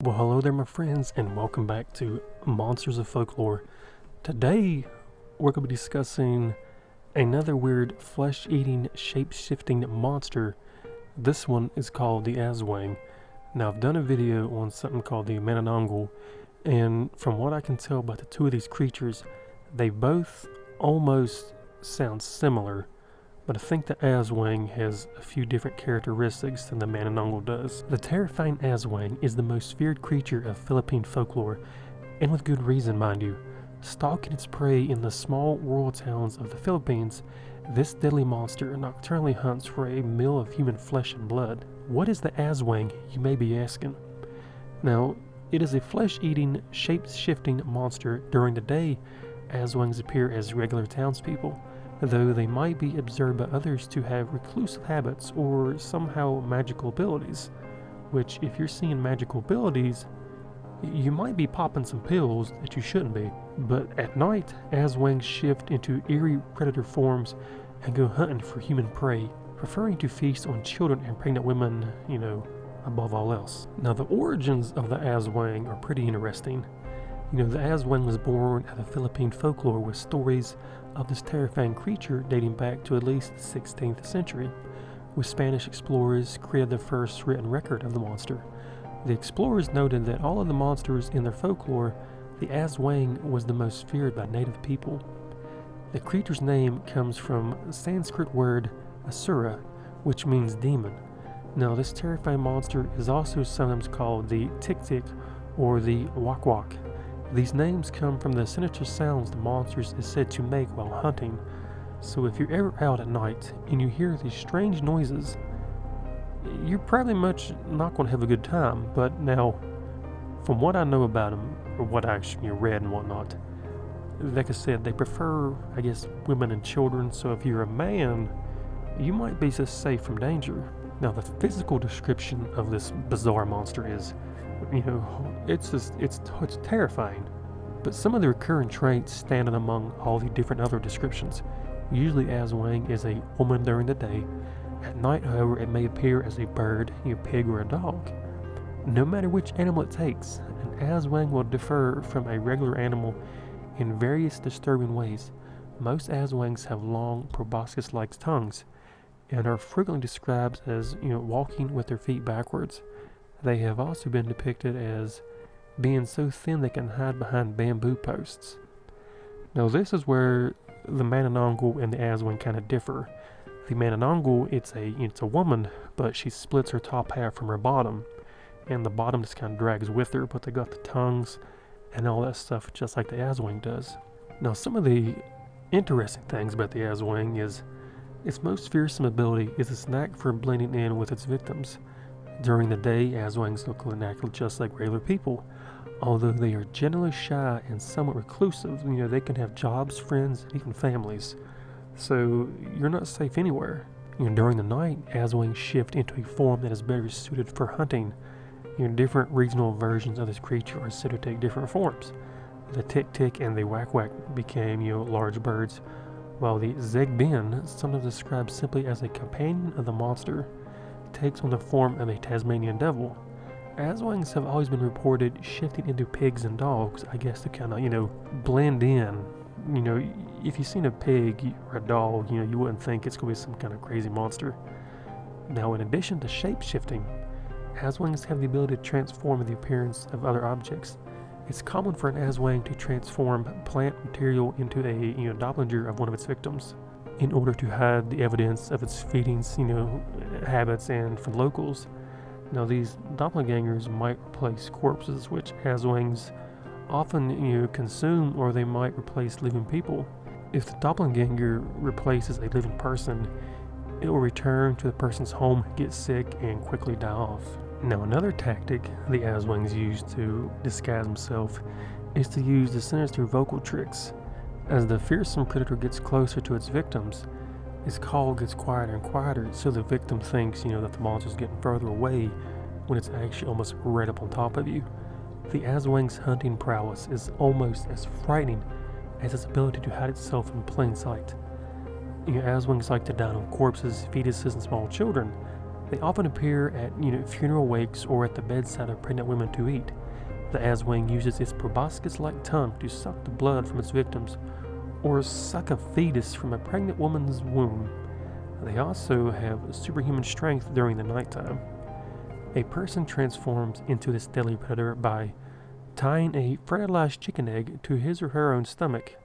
Well, hello there my friends, and welcome back to Monsters of Folklore. Today, we're going to be discussing another weird flesh-eating, shape-shifting monster. This one is called the Aswang. Now, I've done a video on something called the Man-Eating, and from what I can tell about the two of these creatures, they both almost sound similar, but I think the Aswang has a few different characteristics than the Man-Eating does. The terrifying Aswang is the most feared creature of Philippine folklore, and with good reason, mind you. Stalking its prey in the small rural towns of the Philippines, this deadly monster nocturnally hunts for a meal of human flesh and blood. What is the Aswang, you may be asking? Now, it is a flesh-eating, shape-shifting monster. During the day, Aswangs appear as regular townspeople, though they might be observed by others to have reclusive habits or somehow magical abilities, which if you're seeing magical abilities, you might be popping some pills that you shouldn't be. But at night, Aswangs shift into eerie predator forms and go hunting for human prey, preferring to feast on children and pregnant women, above all else. Now, the origins of the Aswang are pretty interesting. The Aswang was born out of Philippine folklore with stories of this terrifying creature dating back to at least the 16th century, with Spanish explorers created the first written record of the monster. The explorers noted that all of the monsters in their folklore, the Aswang was the most feared by native people. The creature's name comes from the Sanskrit word asura, which means demon. Now, this terrifying monster is also sometimes called the tik-tik or the wak-wak. These names come from the sinister sounds the monster is said to make while hunting. So if you're ever out at night and you hear these strange noises, you're probably much not going to have a good time. But now, from what I know about them, or what I actually read and whatnot, like I said, they prefer, women and children. So if you're a man, you might be just safe from danger. Now, the physical description of this bizarre monster is, it's terrifying. But some of the recurring traits stand out among all the different other descriptions. Usually Aswang is a woman during the day. At night, however, it may appear as a bird, a pig, or a dog. No matter which animal it takes, an Aswang will differ from a regular animal in various disturbing ways. Most Aswangs have long, proboscis-like tongues and are frequently described as, walking with their feet backwards. They have also been depicted as being so thin they can hide behind bamboo posts. Now, this is where the Man-Eating and the Aswang kind of differ. The Man-Eating, it's a woman, but she splits her top half from her bottom, and the bottom just kind of drags with her, but they got the tongues and all that stuff just like the Aswang does. Now, some of the interesting things about the Aswang is its most fearsome ability is its knack for blending in with its victims. During the day, Aswangs look naturally just like regular people. Although they are generally shy and somewhat reclusive, they can have jobs, friends, and even families. So you're not safe anywhere. During the night, Aswangs shift into a form that is better suited for hunting. Different regional versions of this creature are said to take different forms. The tik-tik and the wak-wak became, large birds, while the zegbin, sometimes described simply as a companion of the monster, takes on the form of a Tasmanian devil. Aswangs have always been reported shifting into pigs and dogs, to kind of, blend in. If you've seen a pig or a dog, you wouldn't think it's going to be some kind of crazy monster. Now, in addition to shape-shifting, Aswangs have the ability to transform the appearance of other objects. It's common for an Aswang to transform plant material into a doppelganger of one of its victims in order to hide the evidence of its feedings, habits, and from locals. Now, these doppelgangers might replace corpses, which Aswangs often consume, or they might replace living people. If the doppelganger replaces a living person, it will return to the person's home, get sick, and quickly die off. Now, another tactic the Aswangs use to disguise themselves is to use the sinister vocal tricks. As the fearsome predator gets closer to its victims, its call gets quieter and quieter, so the victim thinks, that the monster's getting further away when it's actually almost right up on top of you. The Aswang's hunting prowess is almost as frightening as its ability to hide itself in plain sight. Aswangs like to dine on corpses, fetuses, and small children, They often appear at funeral wakes or at the bedside of pregnant women to eat. The Aswang uses its proboscis-like tongue to suck the blood from its victims, or suck a fetus from a pregnant woman's womb. They also have superhuman strength during the nighttime. A person transforms into this deadly predator by tying a fertilized chicken egg to his or her own stomach.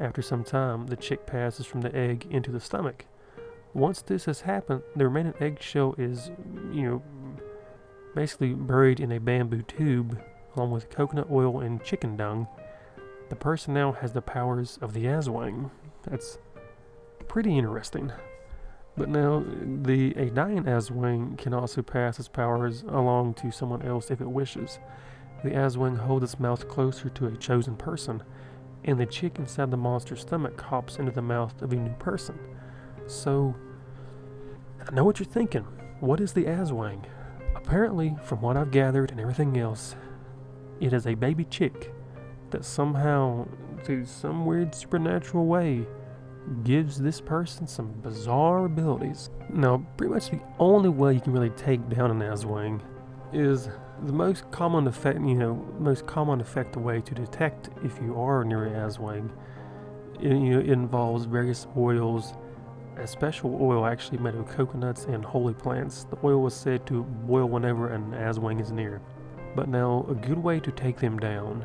After some time, the chick passes from the egg into the stomach. Once this has happened, the remaining eggshell is, basically buried in a bamboo tube along with coconut oil and chicken dung. The person now has the powers of the Aswang. That's pretty interesting. But now, a dying Aswang can also pass its powers along to someone else if it wishes. The Aswang holds its mouth closer to a chosen person, and the chick inside the monster's stomach hops into the mouth of a new person. So, I know what you're thinking. What is the Aswang? Apparently, from what I've gathered and everything else, it is a baby chick that somehow, through some weird supernatural way, gives this person some bizarre abilities. Now, pretty much the only way you can really take down an Aswang is the most common effective way to detect if you are near an Aswang. It involves various oils. A special oil actually made of coconuts and holy plants. The oil was said to boil whenever an Aswang is near. But now, a good way to take them down.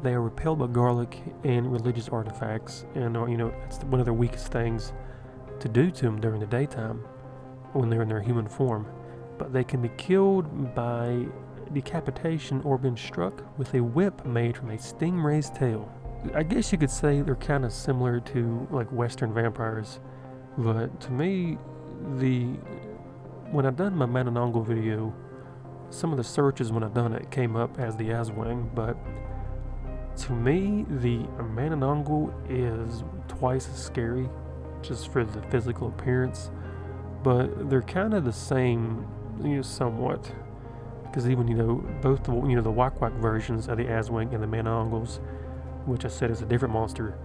They are repelled by garlic and religious artifacts, and it's one of their weakest things to do to them during the daytime when they're in their human form. But they can be killed by decapitation or being struck with a whip made from a stingray's tail. I guess you could say they're kind of similar to like Western vampires, but to me, when I done my Man-Eating video, some of the searches when I done it came up as the Aswang, but to me, the Man-Eating is twice as scary, just for the physical appearance. But they're kind of the same, somewhat, because even both the Wak-Wak versions of the Aswang and the Man-Eating, which I said is a different monster,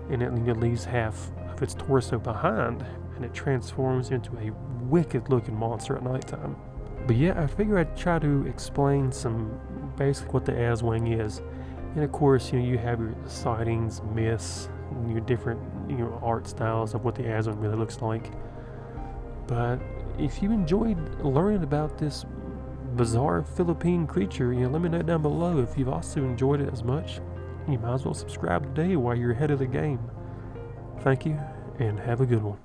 and it leaves half of its torso behind, and it transforms into a wicked-looking monster at nighttime. But yeah, I figure I'd try to explain basically what the Aswang is. And of course, you have your sightings, myths, and your different, art styles of what the Aswang really looks like. But if you enjoyed learning about this bizarre Philippine creature, let me know down below. If you've also enjoyed it as much, you might as well subscribe today while you're ahead of the game. Thank you, and have a good one.